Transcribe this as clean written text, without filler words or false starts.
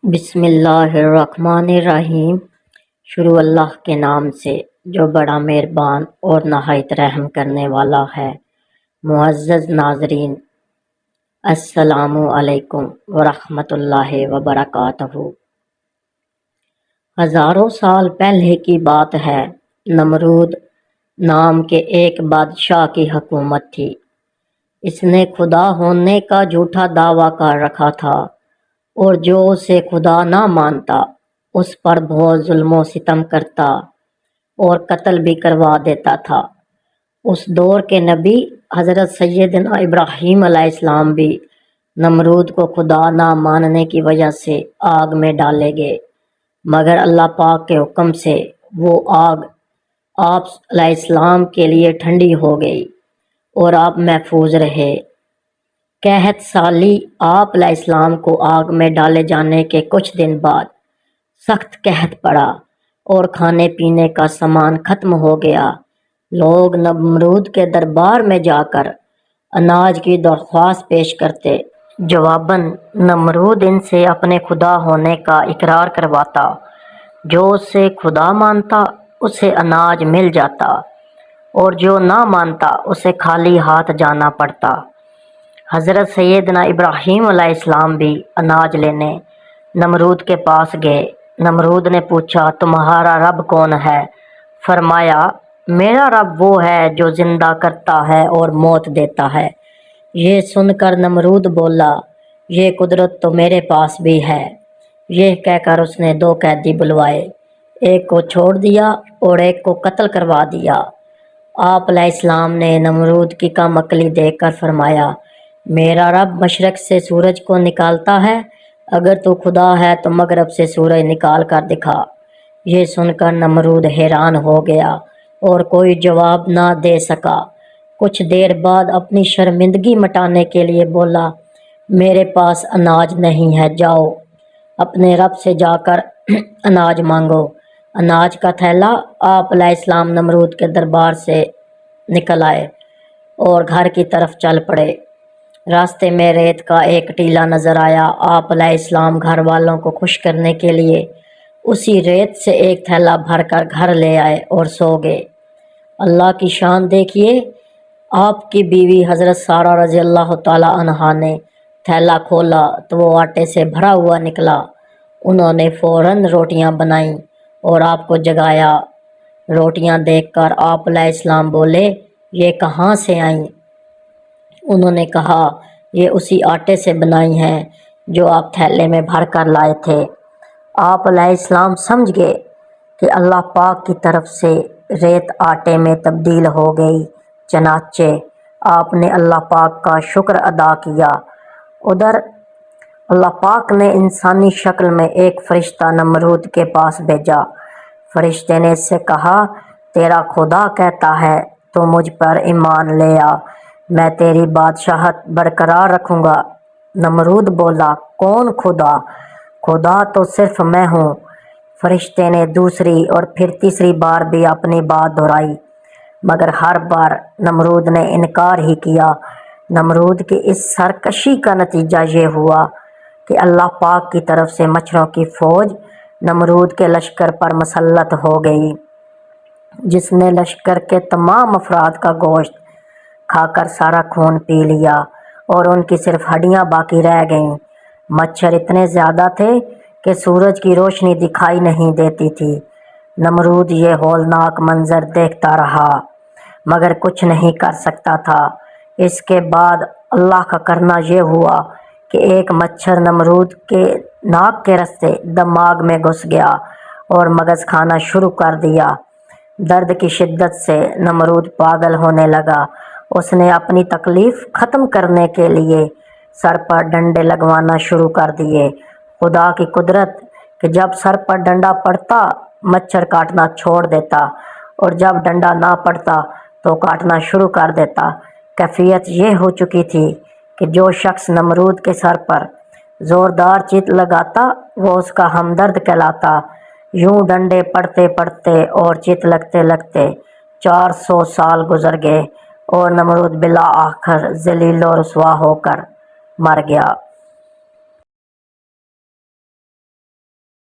بسم اللہ الرحمن الرحیم۔ شروع اللہ کے نام سے جو بڑا مہربان اور نہایت رحم کرنے والا ہے۔ معزز ناظرین، السلام علیکم ورحمۃ اللہ وبرکاتہ۔ ہزاروں سال پہلے کی بات ہے، نمرود نام کے ایک بادشاہ کی حکومت تھی۔ اس نے خدا ہونے کا جھوٹا دعویٰ کر رکھا تھا، اور جو اسے خدا نہ مانتا اس پر بہت ظلم و ستم کرتا اور قتل بھی کروا دیتا تھا۔ اس دور کے نبی حضرت سیدنا ابراہیم علیہ السلام بھی نمرود کو خدا نہ ماننے کی وجہ سے آگ میں ڈالے گئے، مگر اللہ پاک کے حکم سے وہ آگ آپ علیہ السلام کے لیے ٹھنڈی ہو گئی اور آپ محفوظ رہے۔ قحط سالی آپ علیہ السلام کو آگ میں ڈالے جانے کے کچھ دن بعد سخت قحط پڑا اور کھانے پینے کا سامان ختم ہو گیا۔ لوگ نمرود کے دربار میں جا کر اناج کی درخواست پیش کرتے، جواباً نمرود ان سے اپنے خدا ہونے کا اقرار کرواتا۔ جو اسے خدا مانتا اسے اناج مل جاتا، اور جو نہ مانتا اسے خالی ہاتھ جانا پڑتا۔ حضرت سیدنا ابراہیم علیہ السلام بھی اناج لینے نمرود کے پاس گئے۔ نمرود نے پوچھا، تمہارا رب کون ہے؟ فرمایا، میرا رب وہ ہے جو زندہ کرتا ہے اور موت دیتا ہے۔ یہ سن کر نمرود بولا، یہ قدرت تو میرے پاس بھی ہے۔ یہ کہہ کر اس نے 2 قیدی بلوائے، ایک کو چھوڑ دیا اور ایک کو قتل کروا دیا۔ آپ علیہ السلام نے نمرود کی کم عقلی دیکھ کر فرمایا، میرا رب مشرق سے سورج کو نکالتا ہے، اگر تو خدا ہے تو مغرب سے سورج نکال کر دکھا۔ یہ سن کر نمرود حیران ہو گیا اور کوئی جواب نہ دے سکا۔ کچھ دیر بعد اپنی شرمندگی مٹانے کے لیے بولا، میرے پاس اناج نہیں ہے، جاؤ اپنے رب سے جا کر اناج مانگو۔ اناج کا تھیلا آپ علیہ السلام نمرود کے دربار سے نکل آئے اور گھر کی طرف چل پڑے۔ راستے میں ریت کا ایک ٹیلا نظر آیا۔ آپ علیہ السلام گھر والوں کو خوش کرنے کے لیے اسی ریت سے ایک تھیلا بھر کر گھر لے آئے اور سو گئے۔ اللہ کی شان دیکھیے، آپ کی بیوی حضرت سارہ رضی اللہ تعالی عنہا نے تھیلا کھولا تو وہ آٹے سے بھرا ہوا نکلا۔ انہوں نے فوراً روٹیاں بنائیں اور آپ کو جگایا۔ روٹیاں دیکھ کر آپ علیہ السلام بولے، یہ کہاں سے آئیں؟ انہوں نے کہا، یہ اسی آٹے سے بنائی ہیں جو آپ تھیلے میں بھر کر لائے تھے۔ آپ علیہ السلام سمجھ گئے کہ اللہ پاک کی طرف سے ریت آٹے میں تبدیل ہو گئی، چنانچہ آپ نے اللہ پاک کا شکر ادا کیا۔ ادھر اللہ پاک نے انسانی شکل میں ایک فرشتہ نمرود کے پاس بھیجا۔ فرشتے نے اس سے کہا، تیرا خدا کہتا ہے تو مجھ پر ایمان لے آ، میں تیری بادشاہت برقرار رکھوں گا۔ نمرود بولا، کون خدا؟ خدا تو صرف میں ہوں۔ فرشتے نے دوسری اور پھر تیسری بار بھی اپنی بات دہرائی، مگر ہر بار نمرود نے انکار ہی کیا۔ نمرود کی اس سرکشی کا نتیجہ یہ ہوا کہ اللہ پاک کی طرف سے مچھروں کی فوج نمرود کے لشکر پر مسلط ہو گئی، جس نے لشکر کے تمام افراد کا گوشت کھا کر سارا خون پی لیا اور ان کی صرف ہڈیاں باقی رہ گئیں۔ مچھر اتنے زیادہ تھے کہ سورج کی روشنی دکھائی نہیں دیتی تھی۔ نمرود یہ ہولناک منظر دیکھتا رہا مگر کچھ نہیں کر سکتا تھا۔ اس کے بعد اللہ کا کرنا یہ ہوا کہ ایک مچھر نمرود کے ناک کے رستے دماغ میں گھس گیا اور مغز کھانا شروع کر دیا۔ درد کی شدت سے نمرود پاگل ہونے لگا۔ اس نے اپنی تکلیف ختم کرنے کے لیے سر پر ڈنڈے لگوانا شروع کر دیے۔ خدا کی قدرت کہ جب سر پر ڈنڈا پڑتا مچھر کاٹنا چھوڑ دیتا، اور جب ڈنڈا نہ پڑتا تو کاٹنا شروع کر دیتا۔ کیفیت یہ ہو چکی تھی کہ جو شخص نمرود کے سر پر زوردار چیت لگاتا وہ اس کا ہمدرد کہلاتا۔ یوں ڈنڈے پڑتے پڑتے اور چیت لگتے لگتے 400 سال گزر گئے اور نمرود بالآخر ذلیل و رسوا ہو کر مر گیا۔